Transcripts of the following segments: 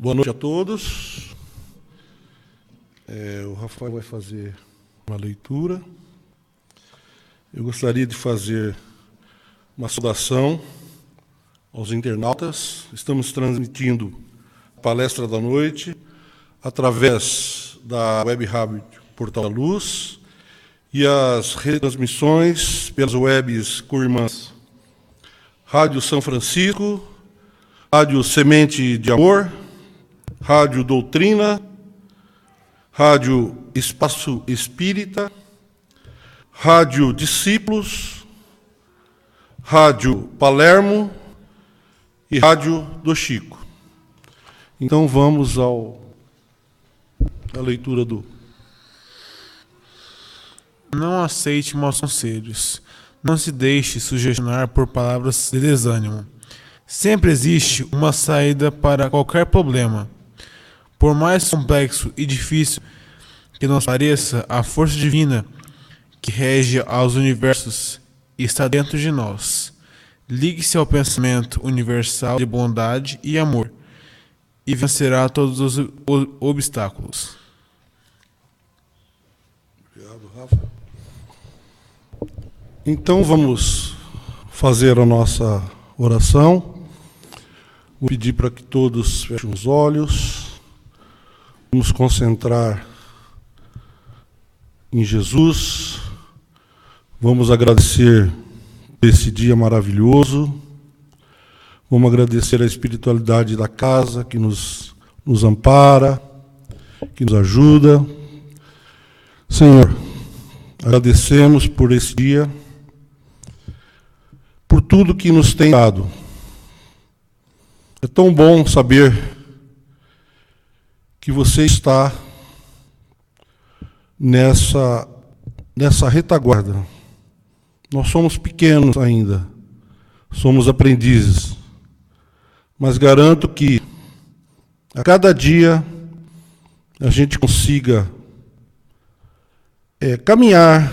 Boa noite a todos. O Rafael vai fazer uma leitura. Eu gostaria de fazer uma saudação aos internautas. Estamos transmitindo a palestra da noite através da Web Rádio Portal da Luz e as retransmissões pelas webs co-irmãs Rádio São Francisco, Rádio Semente de Amor, Rádio Doutrina, Rádio Espaço Espírita, Rádio Discípulos, Rádio Palermo e Rádio do Chico. Então vamos à leitura do... Não aceite maus conselhos. Não se deixe sugestionar por palavras de desânimo. Sempre existe uma saída para qualquer problema. Por mais complexo e difícil que nos pareça, a força divina que rege aos universos está dentro de nós. Ligue-se ao pensamento universal de bondade e amor e vencerá todos os obstáculos. Obrigado, Rafa. Então vamos fazer a nossa oração. Vou pedir para que todos fechem os olhos. Vamos concentrar em Jesus. Vamos agradecer esse dia maravilhoso. Vamos agradecer a espiritualidade da casa que nos ampara, que nos ajuda. Senhor, agradecemos por esse dia, por tudo que nos tem dado. É tão bom saber que você está nessa retaguarda. Nós somos pequenos ainda, somos aprendizes, mas garanto que a cada dia a gente consiga caminhar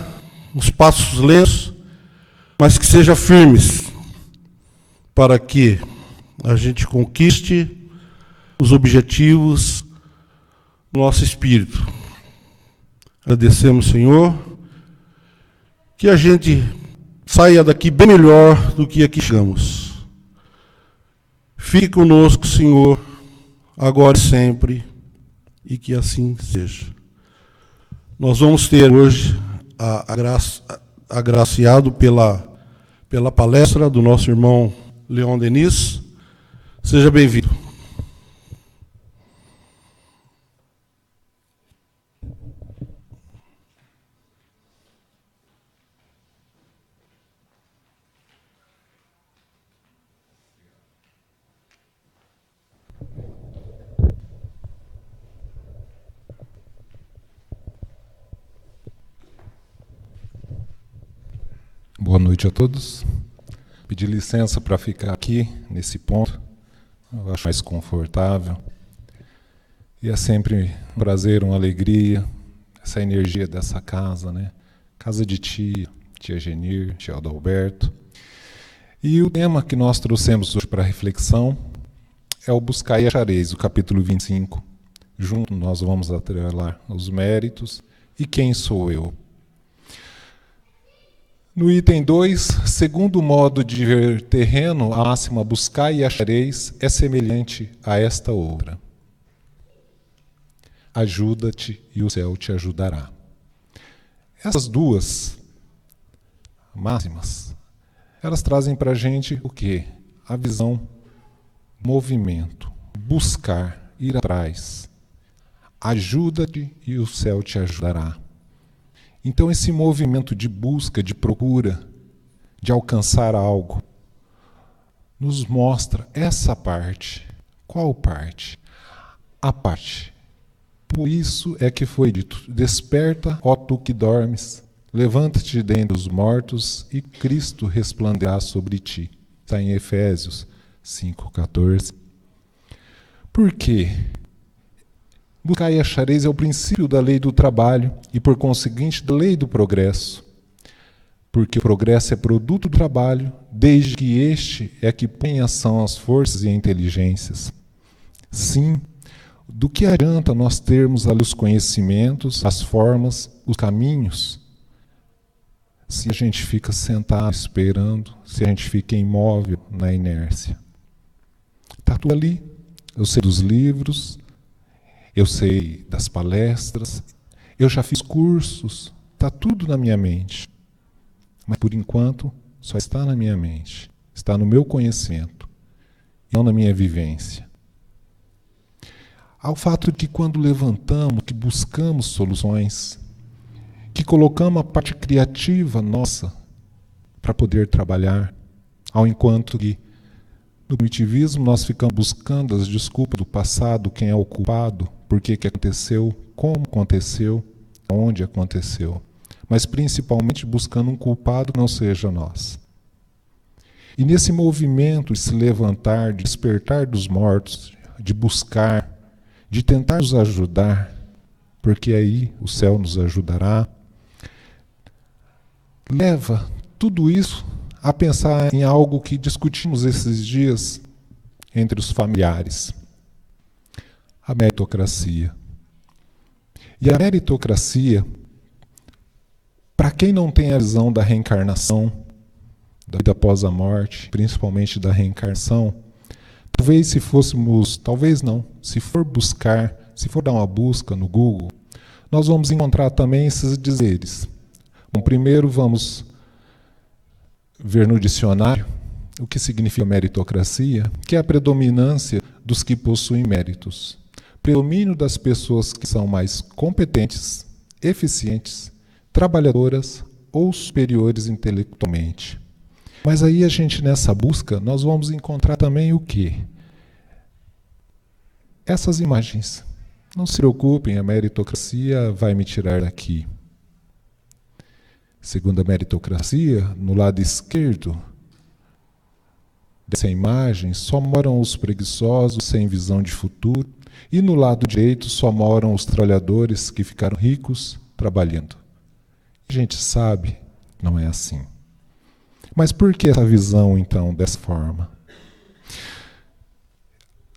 uns passos lentos, mas que sejam firmes, para que a gente conquiste os objetivos do nosso espírito. Agradecemos, Senhor, que a gente saia daqui bem melhor do que aqui chegamos. Fique conosco, Senhor, agora e sempre, e que assim seja. Nós vamos ter hoje agraciado pela palestra do nosso irmão Leon Denis. Seja bem-vindo. Boa noite a todos. Pedir licença para ficar aqui, nesse ponto. Eu acho mais confortável. E é sempre um prazer, uma alegria, essa energia dessa casa, né? Casa de tia Genir, tia Adalberto. E o tema que nós trouxemos hoje para reflexão é o Buscai e Achareis, o capítulo 25. Junto nós vamos atrelar os méritos e quem sou eu. No item 2, segundo modo de ver terreno, a máxima buscai e achareis é semelhante a esta outra. Ajuda-te e o céu te ajudará. Essas duas máximas, elas trazem para a gente o quê? A visão, movimento, buscar, ir atrás. Ajuda-te e o céu te ajudará. Então, esse movimento de busca, de procura, de alcançar algo, nos mostra essa parte. Qual parte? A parte. Por isso é que foi dito: desperta, ó tu que dormes, levanta-te dentre os mortos e Cristo resplandecerá sobre ti. Está em Efésios 5,14. Por quê? Buscai e achareis é o princípio da lei do trabalho e, por conseguinte, da lei do progresso. Porque o progresso é produto do trabalho, desde que este é que põe em ação as forças e inteligências. Sim, Do que adianta nós termos ali os conhecimentos, as formas, os caminhos, se a gente fica sentado esperando, se a gente fica imóvel na inércia? Está tudo ali. Eu sei dos livros, eu sei das palestras, eu já fiz cursos, está tudo na minha mente. Mas por enquanto só está na minha mente, está no meu conhecimento, e não na minha vivência. Ao fato de que quando levantamos, que buscamos soluções, que colocamos a parte criativa nossa para poder trabalhar, ao enquanto que no primitivismo nós ficamos buscando as desculpas do passado, quem é o culpado, por que aconteceu, como aconteceu, onde aconteceu, mas principalmente buscando um culpado que não seja nós. E nesse movimento de se levantar, de despertar dos mortos, de buscar, de tentar nos ajudar, porque aí o céu nos ajudará, leva tudo isso a pensar em algo que discutimos esses dias entre os familiares: a meritocracia. E a meritocracia, para quem não tem a visão da reencarnação, da vida após a morte, principalmente da reencarnação, talvez se for buscar, se for dar uma busca no Google, nós vamos encontrar também esses dizeres. Bom, primeiro vamos ver no dicionário o que significa meritocracia, que é a predominância dos que possuem méritos. Predomínio das pessoas que são mais competentes, eficientes, trabalhadoras ou superiores intelectualmente. Mas aí a gente, nessa busca, nós vamos encontrar também o quê? Essas imagens. Não se preocupem, a meritocracia vai me tirar daqui. Segundo a meritocracia, no lado esquerdo dessa imagem, só moram os preguiçosos sem visão de futuro, e no lado direito só moram os trabalhadores que ficaram ricos trabalhando. A gente sabe que não é assim. Mas por que essa visão, então, dessa forma?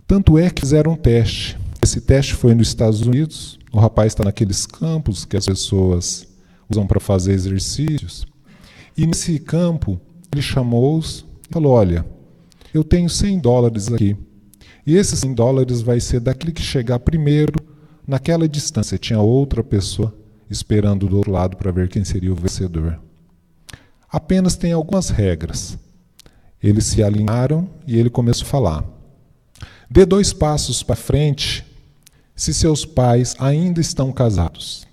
Tanto é que fizeram um teste. Esse teste foi nos Estados Unidos. O rapaz está naqueles campos que as pessoas usam para fazer exercícios. E nesse campo, ele chamou-os e falou: olha, eu tenho $100 aqui. E esses $100 vai ser daquele que chegar primeiro naquela distância. Tinha outra pessoa esperando do outro lado para ver quem seria o vencedor. Apenas tem algumas regras. Eles se alinharam e ele começou a falar: dê 2 passos para frente se seus pais ainda estão casados.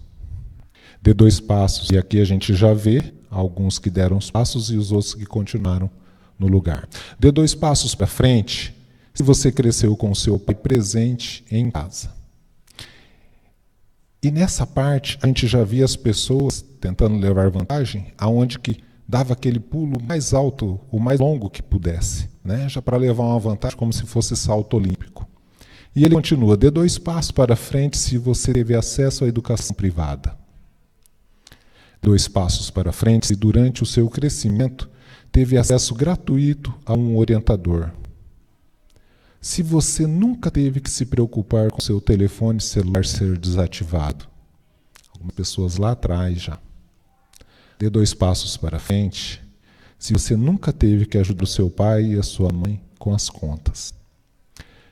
Dê 2 passos, e aqui a gente já vê alguns que deram os passos e os outros que continuaram no lugar. Dê 2 passos para frente se você cresceu com seu pai presente em casa. E nessa parte a gente já via as pessoas tentando levar vantagem, aonde que dava aquele pulo mais alto, o mais longo que pudesse, né? Já para levar uma vantagem como se fosse salto olímpico. E ele continua: dê 2 passos para frente se você teve acesso à educação privada. 2 passos para frente se durante o seu crescimento teve acesso gratuito a um orientador. Se você nunca teve que se preocupar com seu telefone celular ser desativado. Algumas pessoas lá atrás já. Dê 2 passos para frente se você nunca teve que ajudar o seu pai e a sua mãe com as contas.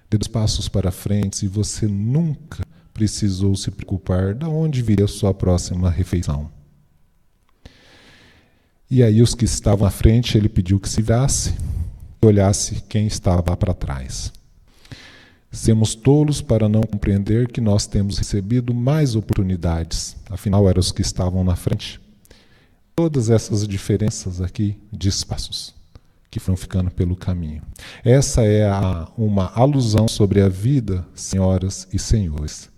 Dê 2 passos para frente se você nunca precisou se preocupar de onde viria a sua próxima refeição. E aí os que estavam à frente, ele pediu que se virasse e olhasse quem estava para trás. Sermos tolos para não compreender que nós temos recebido mais oportunidades. Afinal, eram os que estavam na frente. Todas essas diferenças aqui de espaços que foram ficando pelo caminho. Essa é uma alusão sobre a vida, senhoras e senhores.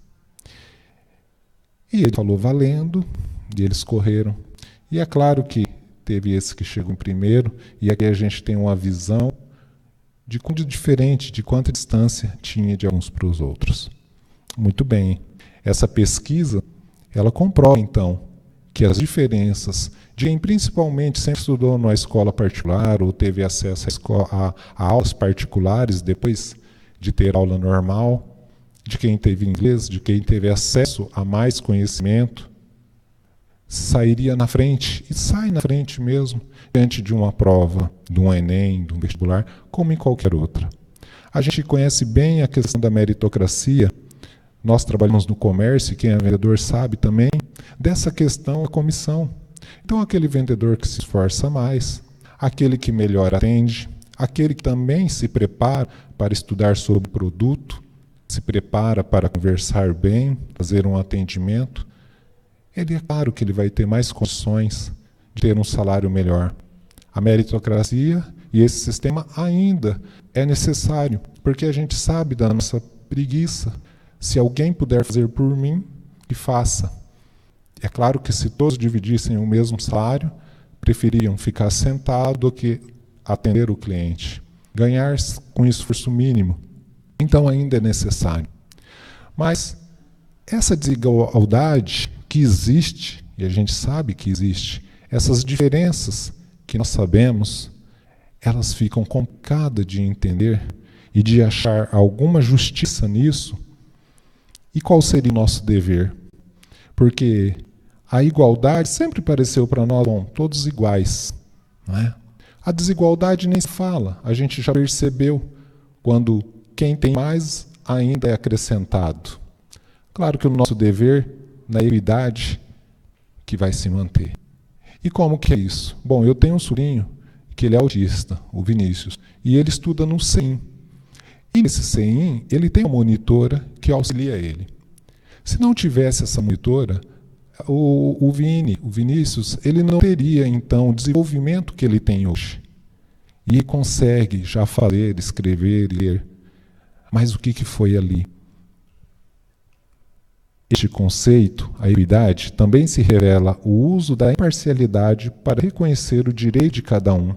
E ele falou valendo, e eles correram. E é claro que teve esse que chegou em primeiro, e aqui a gente tem uma visão de quanto diferente, de quanta distância tinha de uns para os outros. Muito bem. Essa pesquisa, ela comprova, então, que as diferenças de quem principalmente sempre estudou numa escola particular ou teve acesso a aulas particulares depois de ter aula normal, de quem teve inglês, de quem teve acesso a mais conhecimento, sairia na frente, e sai na frente mesmo, diante de uma prova, de um Enem, de um vestibular, como em qualquer outra. A gente conhece bem a questão da meritocracia, nós trabalhamos no comércio, e quem é vendedor sabe também, dessa questão da comissão. Então, aquele vendedor que se esforça mais, aquele que melhor atende, aquele que também se prepara para estudar sobre o produto, se prepara para conversar bem, fazer um atendimento, ele é claro que ele vai ter mais condições de ter um salário melhor. A meritocracia e esse sistema ainda é necessário, porque a gente sabe da nossa preguiça. Se alguém puder fazer por mim, que faça. É claro que se todos dividissem o mesmo salário, preferiam ficar sentado do que atender o cliente. Ganhar com esforço mínimo. Então ainda é necessário. Mas essa desigualdade que existe, e a gente sabe que existe, essas diferenças que nós sabemos, elas ficam complicadas de entender e de achar alguma justiça nisso. E qual seria o nosso dever? Porque a igualdade sempre pareceu para nós, bom, todos iguais, não é? A desigualdade nem se fala, a gente já percebeu quando quem tem mais ainda é acrescentado. Claro que o nosso dever na equidade que vai se manter. E como que é isso? Bom, eu tenho um sobrinho que ele é autista, o Vinícius, e ele estuda no CEIM. E nesse CEIM, ele tem uma monitora que auxilia ele. Se não tivesse essa monitora, o Vinícius, ele não teria, então, o desenvolvimento que ele tem hoje. E consegue já fazer, escrever e ler. Mas o que foi ali? Este conceito, a equidade, também se revela o uso da imparcialidade para reconhecer o direito de cada um,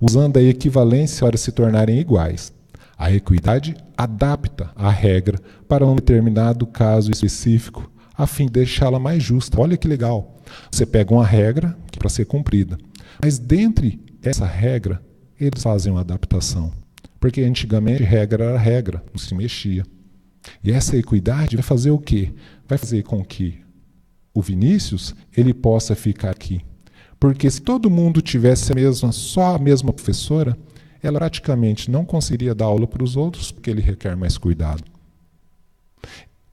usando a equivalência para se tornarem iguais. A equidade adapta a regra para um determinado caso específico, a fim de deixá-la mais justa. Olha que legal. Você pega uma regra para ser cumprida, mas dentre essa regra, eles fazem uma adaptação. Porque antigamente regra era regra, não se mexia. E essa equidade vai fazer o quê? Vai fazer com que o Vinícius ele possa ficar aqui. Porque se todo mundo tivesse só a mesma professora, ela praticamente não conseguiria dar aula para os outros, porque ele requer mais cuidado.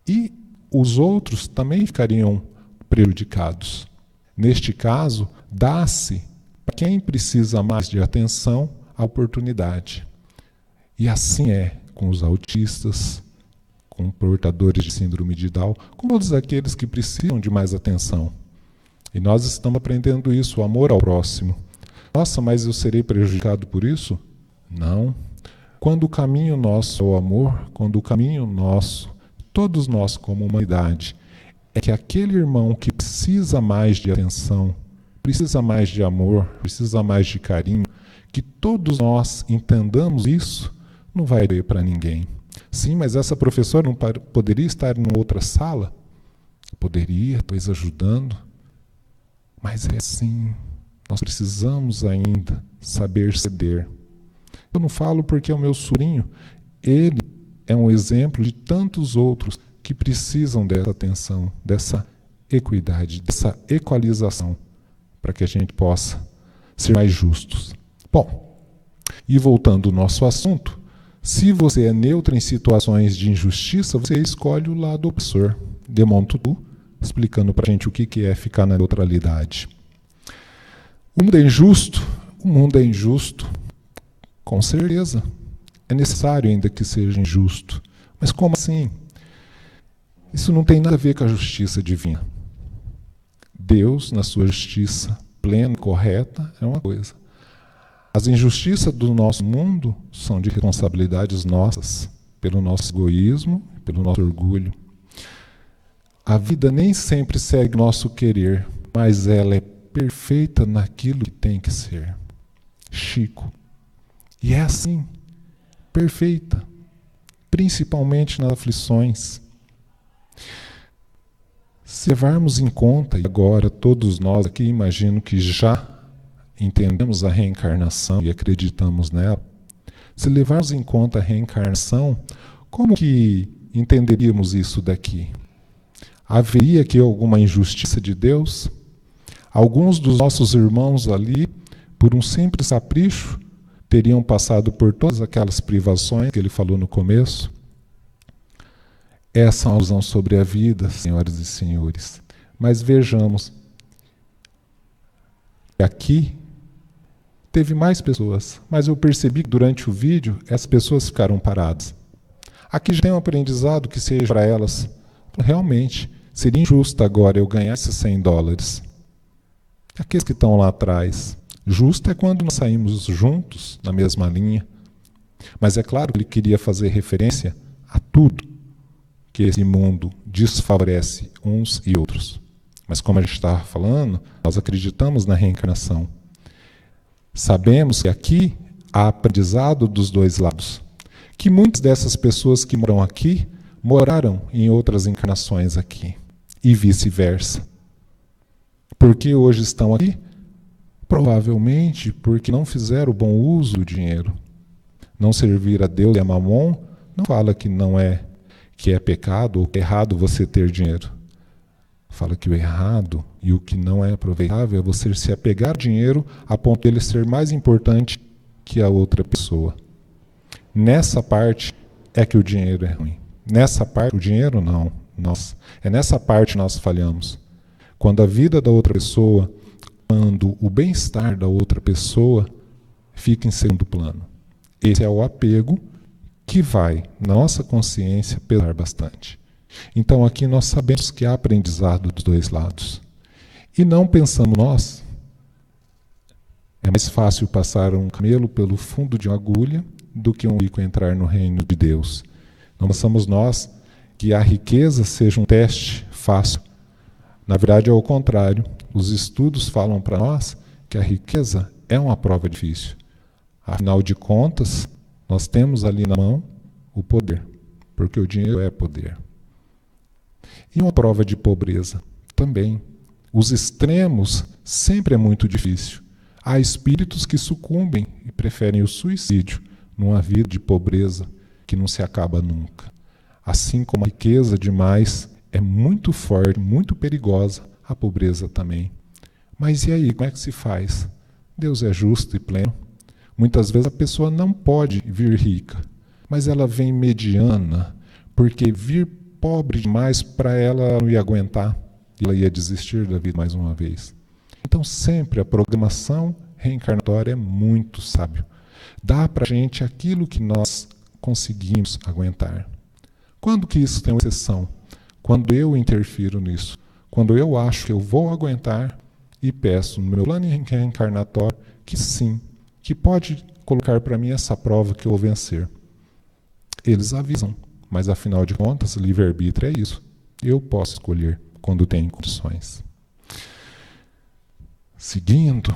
E os outros também ficariam prejudicados. Neste caso, dá-se para quem precisa mais de atenção a oportunidade. E assim é com os autistas, com portadores de síndrome de Down, com todos aqueles que precisam de mais atenção. E nós estamos aprendendo isso, o amor ao próximo. Nossa, mas eu serei prejudicado por isso? Não. Quando o caminho nosso é o amor, quando o caminho nosso, todos nós como humanidade, é que aquele irmão que precisa mais de atenção, precisa mais de amor, precisa mais de carinho, que todos nós entendamos isso, não vai doer para ninguém. Sim, mas essa professora não poderia estar em outra sala? Poderia, pois ajudando. Mas é assim, nós precisamos ainda saber ceder. Eu não falo porque é o meu sobrinho, ele é um exemplo de tantos outros que precisam dessa atenção, dessa equidade, dessa equalização, para que a gente possa ser mais justos. Bom, e voltando ao nosso assunto, se você é neutro em situações de injustiça, você escolhe o lado opressor. Demonto tu, explicando para a gente o que é ficar na neutralidade. O mundo é injusto? O mundo é injusto, com certeza. É necessário ainda que seja injusto. Mas como assim? Isso não tem nada a ver com a justiça divina. Deus, na sua justiça plena e correta, é uma coisa. As injustiças do nosso mundo são de responsabilidades nossas, pelo nosso egoísmo, pelo nosso orgulho. A vida nem sempre segue nosso querer, mas ela é perfeita naquilo que tem que ser. Chico. E é assim, perfeita, principalmente nas aflições. Se levarmos em conta, e agora todos nós aqui imagino que já entendemos a reencarnação e acreditamos nela, se levarmos em conta a reencarnação, como que entenderíamos isso daqui? Haveria aqui alguma injustiça de Deus? Alguns dos nossos irmãos ali, por um simples capricho, teriam passado por todas aquelas privações que ele falou no começo? Essa é uma visão sobre a vida, senhoras e senhores. Mas vejamos, aqui teve mais pessoas, mas eu percebi que durante o vídeo as pessoas ficaram paradas. Aqui já tem um aprendizado que seja para elas, realmente, seria injusto agora eu ganhar esses $100. Aqueles que estão lá atrás. Justo é quando nós saímos juntos, na mesma linha. Mas é claro que ele queria fazer referência a tudo que esse mundo desfavorece uns e outros. Mas como a gente estava falando, nós acreditamos na reencarnação. Sabemos que aqui há aprendizado dos dois lados. Que muitas dessas pessoas que moram aqui, moraram em outras encarnações aqui. E vice-versa. Por que hoje estão aqui? Provavelmente porque não fizeram o bom uso do dinheiro. Não servir a Deus e a Mamon não fala que é pecado ou que é errado você ter dinheiro. Fala que o errado e o que não é aproveitável é você se apegar ao dinheiro a ponto de ele ser mais importante que a outra pessoa. Nessa parte é que o dinheiro é ruim. Nessa parte, o dinheiro não. É nessa parte nós falhamos. Quando a vida da outra pessoa, quando o bem-estar da outra pessoa fica em segundo plano. Esse é o apego que vai, na nossa consciência, pesar bastante. Então aqui nós sabemos que há aprendizado dos dois lados. E não pensamos nós. É mais fácil passar um camelo pelo fundo de uma agulha do que um rico entrar no reino de Deus. Não pensamos nós que a riqueza seja um teste fácil. Na verdade é o contrário. Os estudos falam para nós que a riqueza é uma prova difícil. Afinal de contas, nós temos ali na mão o poder, porque o dinheiro é poder. E uma prova de pobreza também. Os extremos sempre é muito difícil. Há espíritos que sucumbem e preferem o suicídio numa vida de pobreza que não se acaba nunca. Assim como a riqueza demais é muito forte, muito perigosa, a pobreza também. Mas e aí, como é que se faz? Deus é justo e pleno. Muitas vezes a pessoa não pode vir rica, mas ela vem mediana, porque vir pobre demais para ela não ia aguentar, e ela ia desistir da vida mais uma vez. Então sempre a programação reencarnatória é muito sábio. Dá para a gente aquilo que nós conseguimos aguentar. Quando que isso tem uma exceção? Quando eu interfiro nisso. Quando eu acho que eu vou aguentar e peço no meu plano reencarnatório que sim, que pode colocar para mim essa prova que eu vou vencer. Eles avisam, mas afinal de contas, livre-arbítrio é isso. Eu posso escolher quando tenho condições. Seguindo,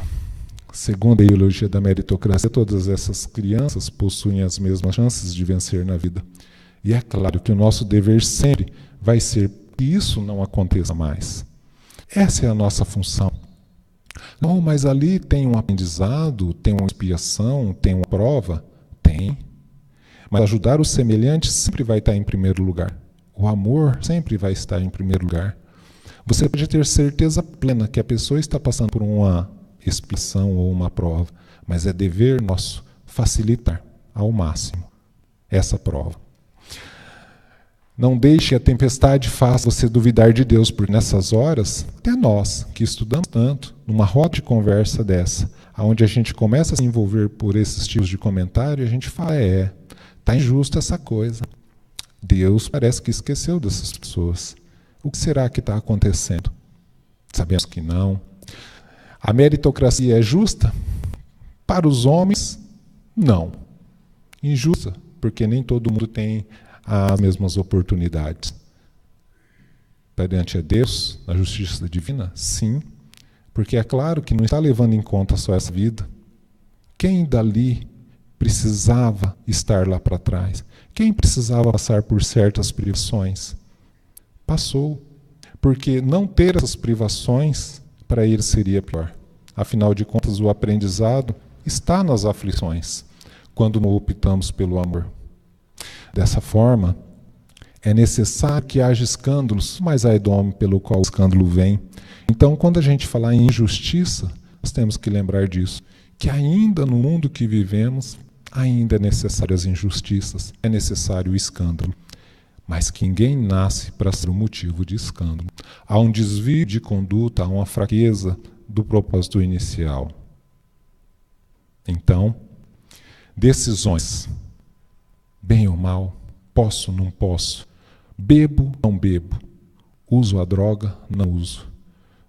segundo a ideologia da meritocracia, todas essas crianças possuem as mesmas chances de vencer na vida. E é claro que o nosso dever sempre vai ser que isso não aconteça mais. Essa é a nossa função. Não, mas ali tem um aprendizado, tem uma expiação, tem uma prova? Tem. Mas ajudar o semelhante sempre vai estar em primeiro lugar. O amor sempre vai estar em primeiro lugar. Você pode ter certeza plena que a pessoa está passando por uma expiação ou uma prova, mas é dever nosso facilitar ao máximo essa prova. Não deixe a tempestade faça você duvidar de Deus, porque nessas horas, até nós, que estudamos tanto, numa roda de conversa dessa, onde a gente começa a se envolver por esses tipos de comentário, a gente fala, está injusta essa coisa. Deus parece que esqueceu dessas pessoas. O que será que está acontecendo? Sabemos que não. A meritocracia é justa? Para os homens, não. Injusta, porque nem todo mundo tem as mesmas oportunidades. Perante a Deus, na justiça divina, sim, porque é claro que não está levando em conta só essa vida. Quem dali precisava estar lá para trás? Quem precisava passar por certas privações? Passou, porque não ter essas privações para ele seria pior. Afinal de contas, o aprendizado está nas aflições, quando não optamos pelo amor. Dessa forma, É necessário que haja escândalos, mas há do homem pelo qual o escândalo vem. Então, quando a gente falar em injustiça, nós temos que lembrar disso, que ainda no mundo que vivemos, ainda é necessário as injustiças, é necessário o escândalo. Mas que ninguém nasce para ser um motivo de escândalo. Há um desvio de conduta, há uma fraqueza do propósito inicial. Então, decisões, bem ou mal, posso, não posso, bebo, não bebo, uso a droga, não uso,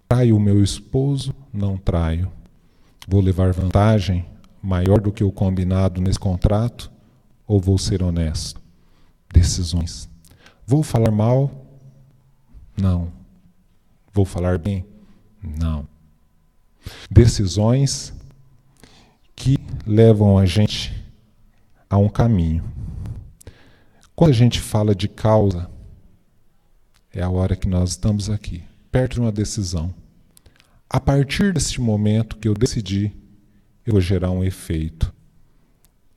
traio o meu esposo, não traio, vou levar vantagem maior do que o combinado nesse contrato ou vou ser honesto? Decisões. Vou falar mal? Não. Vou falar bem? Não. Decisões que levam a gente a um caminho. Quando a gente fala de causa, é a hora que nós estamos aqui, perto de uma decisão. A partir desse momento que eu decidi, eu vou gerar um efeito,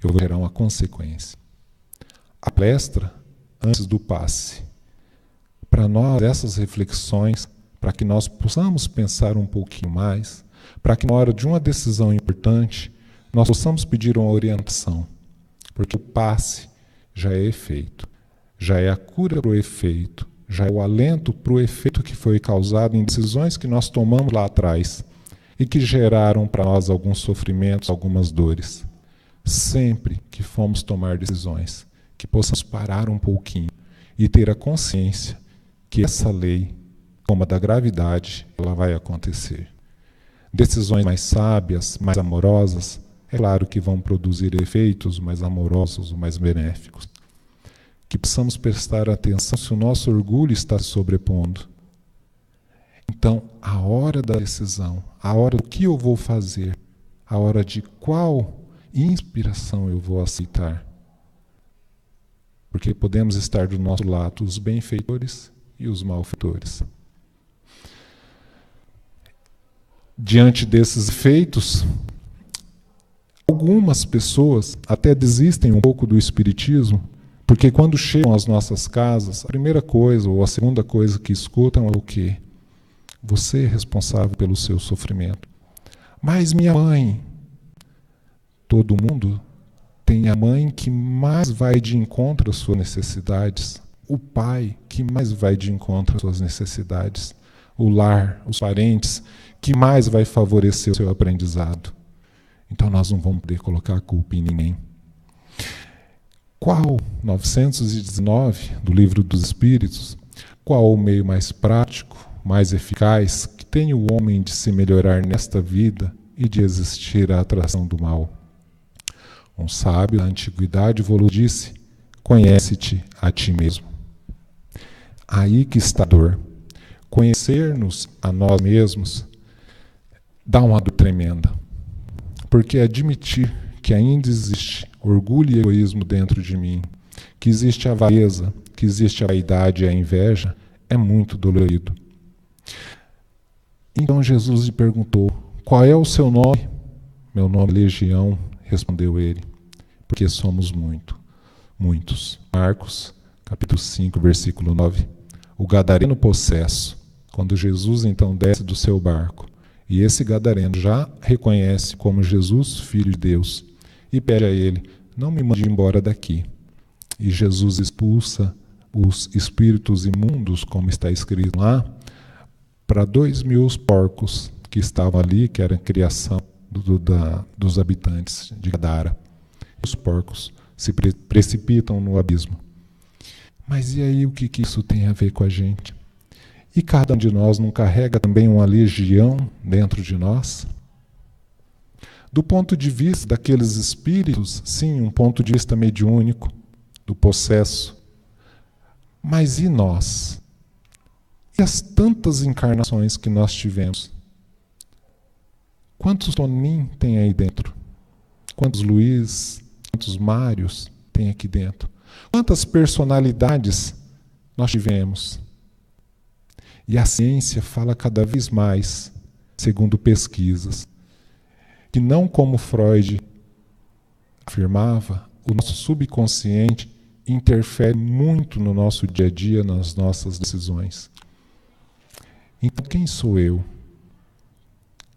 eu vou gerar uma consequência. A palestra, antes do passe, para nós, essas reflexões, para que nós possamos pensar um pouquinho mais, para que na hora de uma decisão importante, nós possamos pedir uma orientação, porque o passe já é efeito, já é a cura para o efeito, já é o alento para o efeito que foi causado em decisões que nós tomamos lá atrás e que geraram para nós alguns sofrimentos, algumas dores. Sempre que formos tomar decisões, que possamos parar um pouquinho e ter a consciência que essa lei, como a da gravidade, ela vai acontecer. Decisões mais sábias, mais amorosas, é claro que vão produzir efeitos mais amorosos, mais benéficos. Que possamos prestar atenção se o nosso orgulho está se sobrepondo. Então, a hora da decisão, a hora do que eu vou fazer, a hora de qual inspiração eu vou aceitar. Porque podemos estar do nosso lado os benfeitores e os malfeitores. Diante desses efeitos, algumas pessoas até desistem um pouco do espiritismo, porque quando chegam às nossas casas, a primeira coisa ou a segunda coisa que escutam é o quê? Você é responsável pelo seu sofrimento. Mas minha mãe, todo mundo tem a mãe que mais vai de encontro às suas necessidades, o pai que mais vai de encontro às suas necessidades, o lar, os parentes que mais vai favorecer o seu aprendizado. Então nós não vamos poder colocar a culpa em ninguém. Qual, 919 do Livro dos Espíritos, qual o meio mais prático, mais eficaz que tem o homem de se melhorar nesta vida e de existir à atração do mal? Um sábio da antiguidade volou disse: conhece-te a ti mesmo. Aí que está a dor. Conhecer-nos a nós mesmos dá uma dor tremenda. Porque admitir que ainda existe orgulho e egoísmo dentro de mim, que existe a avareza, que existe a vaidade e a inveja, é muito dolorido. Então Jesus lhe perguntou: qual é o seu nome? Meu nome é Legião, respondeu ele, porque somos muitos. Marcos, capítulo 5, versículo 9. O gadareno possesso, quando Jesus então desce do seu barco, e esse gadareno já reconhece como Jesus, Filho de Deus, e pede a ele: não me mande embora daqui. E Jesus expulsa os espíritos imundos, como está escrito lá, para 2.000 porcos que estavam ali, que era a criação dos habitantes de Gadara. Os porcos se precipitam no abismo. Mas e aí o que isso tem a ver com a gente? E cada um de nós não carrega também uma legião dentro de nós? Do ponto de vista daqueles espíritos, sim, um ponto de vista mediúnico, do possesso. Mas e nós? E as tantas encarnações que nós tivemos? Quantos Tonim tem aí dentro? Quantos Luiz, quantos Mários tem aqui dentro? Quantas personalidades nós tivemos? E a ciência fala cada vez mais, segundo pesquisas, que não como Freud afirmava, o nosso subconsciente interfere muito no nosso dia a dia, nas nossas decisões. Então, quem sou eu?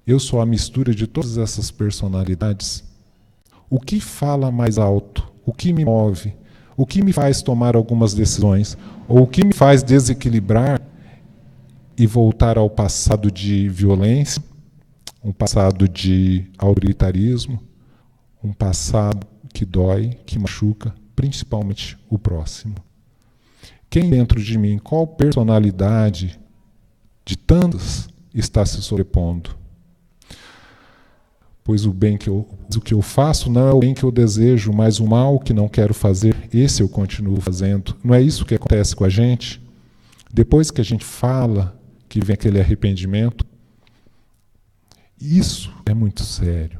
Eu sou a mistura de todas essas personalidades. O que fala mais alto? O que me move? O que me faz tomar algumas decisões? Ou o que me faz desequilibrar e voltar ao passado de violência, um passado de autoritarismo, um passado que dói, que machuca, principalmente o próximo? Quem dentro de mim, qual personalidade de tantas está se sobrepondo? Pois o que eu faço não é o bem que eu desejo, mas o mal que não quero fazer, esse eu continuo fazendo. Não é isso que acontece com a gente? Depois que a gente fala, que vem aquele arrependimento, isso é muito sério.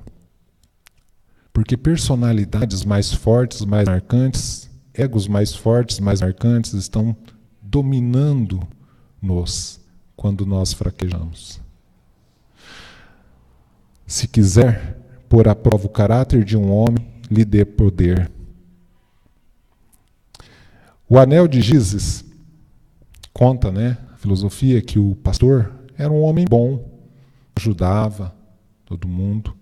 Porque personalidades mais fortes, mais marcantes, egos mais fortes, mais marcantes, estão dominando-nos quando nós fraquejamos. Se quiser pôr à prova o caráter de um homem, lhe dê poder. O Anel de Gizes conta, a filosofia, que o pastor era um homem bom, ajudava todo mundo.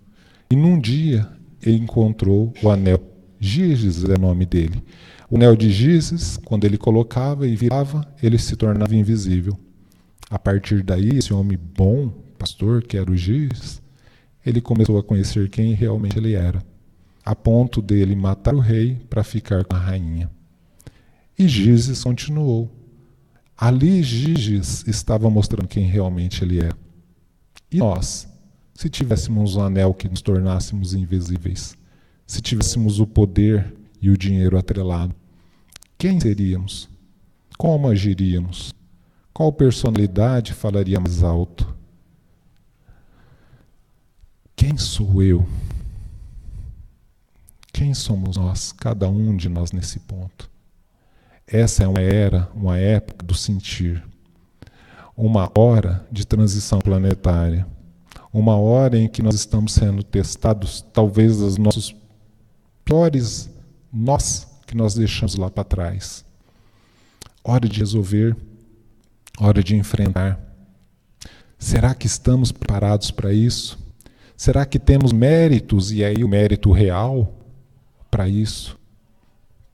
E num dia ele encontrou o anel. Gizes é o nome dele. O anel de Gizes, quando ele colocava e virava, ele se tornava invisível. A partir daí, esse homem bom, pastor, que era o Gizes, ele começou a conhecer quem realmente ele era, a ponto dele matar o rei para ficar com a rainha. E Gizes continuou. Ali Gizes estava mostrando quem realmente ele é. E nós, se tivéssemos um anel que nos tornássemos invisíveis, se tivéssemos o poder e o dinheiro atrelado, quem seríamos? Como agiríamos? Qual personalidade falaria mais alto? Quem sou eu? Quem somos nós, cada um de nós nesse ponto? Essa é uma época do sentir. Uma hora de transição planetária. Uma hora em que nós estamos sendo testados, talvez os nossos piores nós que nós deixamos lá para trás. Hora de resolver, hora de enfrentar. Será que estamos preparados para isso? Será que temos méritos, e aí o mérito real, para isso?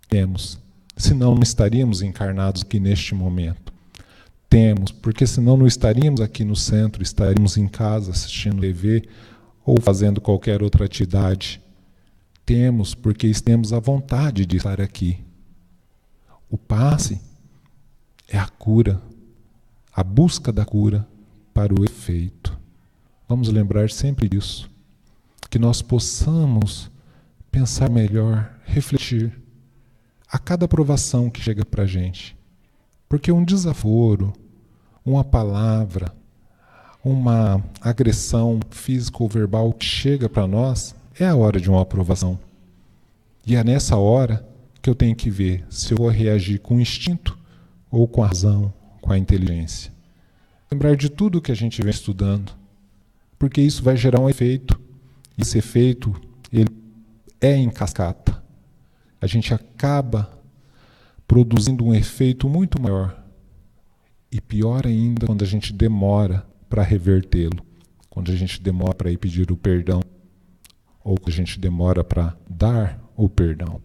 Temos. Senão não estaríamos encarnados aqui neste momento. Temos, porque senão não estaríamos aqui no centro, estaríamos em casa assistindo TV ou fazendo qualquer outra atividade. Temos, porque temos a vontade de estar aqui. O passe é a cura, a busca da cura para o efeito. Vamos lembrar sempre disso, que nós possamos pensar melhor, refletir a cada provação que chega para a gente. Porque um desaforo, uma palavra, uma agressão física ou verbal que chega para nós, é a hora de uma aprovação. E é nessa hora que eu tenho que ver se eu vou reagir com o instinto ou com a razão, com a inteligência. Lembrar de tudo que a gente vem estudando, porque isso vai gerar um efeito. Esse efeito, ele é em cascata. A gente acaba produzindo um efeito muito maior. E pior ainda quando a gente demora para revertê-lo, quando a gente demora para ir pedir o perdão, ou quando a gente demora para dar o perdão.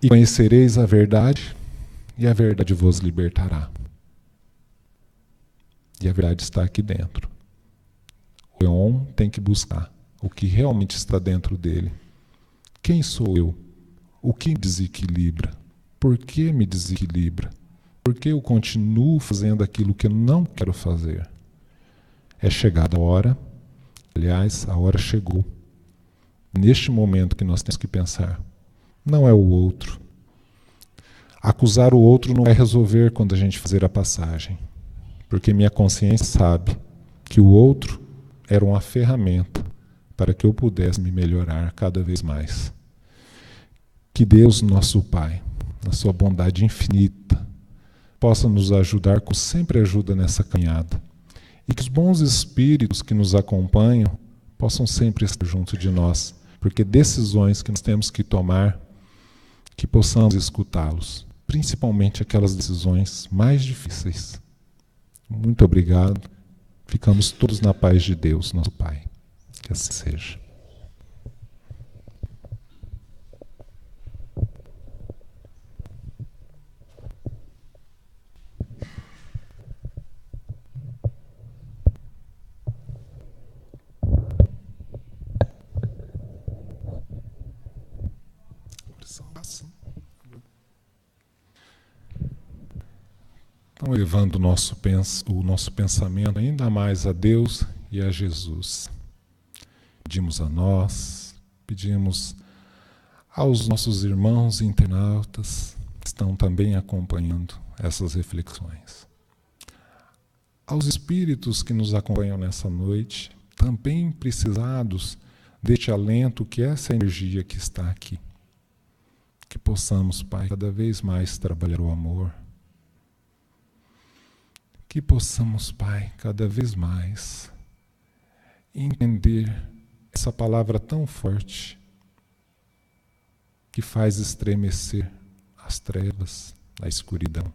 E conhecereis a verdade, e a verdade vos libertará. E a verdade está aqui dentro. O Eon tem que buscar o que realmente está dentro dele. Quem sou eu? O que me desequilibra? Por que me desequilibra? Por que eu continuo fazendo aquilo que eu não quero fazer? É chegada a hora, aliás, a hora chegou. Neste momento que nós temos que pensar, não é o outro. Acusar o outro não vai resolver quando a gente fizer a passagem. Porque minha consciência sabe que o outro era uma ferramenta para que eu pudesse me melhorar cada vez mais. Que Deus, nosso Pai, na sua bondade infinita, possa nos ajudar, como sempre ajuda nessa caminhada. E que os bons espíritos que nos acompanham possam sempre estar junto de nós, porque decisões que nós temos que tomar, que possamos escutá-los, principalmente aquelas decisões mais difíceis. Muito obrigado. Ficamos todos na paz de Deus, nosso Pai. Que assim seja. Então, elevando o nosso pensamento ainda mais a Deus e a Jesus. Pedimos a nós, pedimos aos nossos irmãos internautas que estão também acompanhando essas reflexões. Aos espíritos que nos acompanham nessa noite, também precisados deste alento que é essa energia que está aqui. Que possamos, Pai, cada vez mais trabalhar o amor. Que possamos, Pai, cada vez mais entender essa palavra tão forte que faz estremecer as trevas, a escuridão.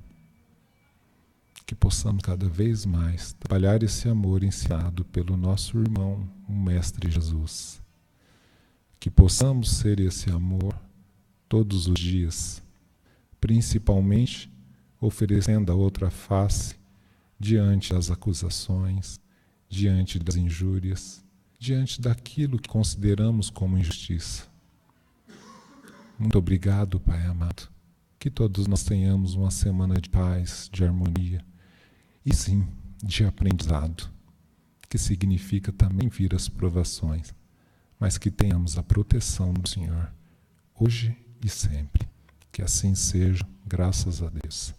Que possamos cada vez mais trabalhar esse amor ensinado pelo nosso irmão, o Mestre Jesus. Que possamos ser esse amor todos os dias, principalmente oferecendo a outra face diante das acusações, diante das injúrias, diante daquilo que consideramos como injustiça. Muito obrigado, Pai amado. Que todos nós tenhamos uma semana de paz, de harmonia e sim, de aprendizado, que significa também vir as provações, mas que tenhamos a proteção do Senhor, hoje e sempre. Que assim seja, graças a Deus.